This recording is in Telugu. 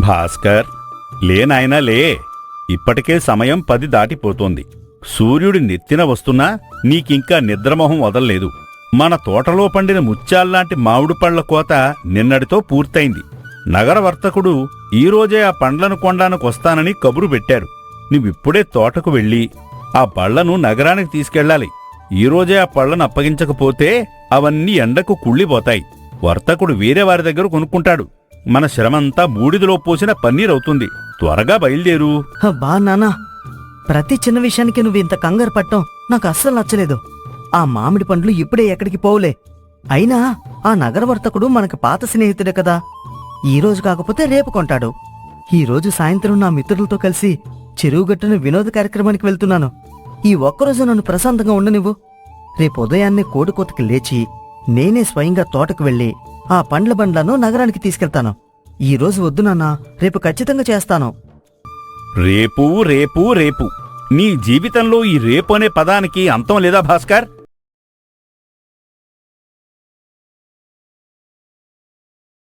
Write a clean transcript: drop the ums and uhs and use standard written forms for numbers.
భాస్కర్, లే నాయనా లే. ఇప్పటికే సమయం 10 దాటిపోతోంది. సూర్యుడి నెత్తిన వస్తున్నా నీకింకా నిద్రమొహం వదల్లేదు. మన తోటలో పండిన ముత్యాల్లాంటి మామిడి పళ్ల కోత నిన్నటితో పూర్తయింది. నగర వర్తకుడు ఈరోజే ఆ పండ్లను కొండానికొస్తానని కబురు పెట్టారు. నువ్విప్పుడే తోటకు వెళ్ళి ఆ పళ్లను నగరానికి తీసుకెళ్ళాలి. ఈరోజే ఆ పళ్లను అప్పగించకపోతే అవన్నీ ఎండకు కుళ్ళిపోతాయి. వర్తకుడు వేరే వారి దగ్గర కొనుక్కుంటాడు. మన శ్రమంతా బూడిదలో పోసిన పన్నీరవుతుంది. త్వరగా బయలుదేరు. బా నాన్నా, ప్రతి చిన్న విషయానికి నువ్వు ఇంత కంగారు పట్టం నాకు అస్సలు నచ్చలేదు. ఆ మామిడి పండ్లు ఇప్పుడే ఎక్కడికి పోవులే. అయినా ఆ నగరవర్తకుడు మనకు పాత స్నేహితుడే కదా. ఈరోజు కాకపోతే రేపు కొంటాడు. ఈరోజు సాయంత్రం నా మిత్రులతో కలిసి చెరువుగట్టున వినోద కార్యక్రమానికి వెళ్తున్నాను. ఈ ఒక్కరోజు నన్ను ప్రశాంతంగా ఉండనివ్వు. రేపు ఉదయాన్నే కోడికోతకి లేచి నేనే స్వయంగా తోటకు వెళ్ళి ఆ పండ్ల బండ్లను నగరానికి తీసుకెళ్తాను. ఈరోజు వద్దు నాన్నా, రేపు ఖచ్చితంగా చేస్తాను. రేపు రేపు రేపు నీ జీవితంలో ఈ రేపు అనే పదానికి అంతం లేదా భాస్కర్?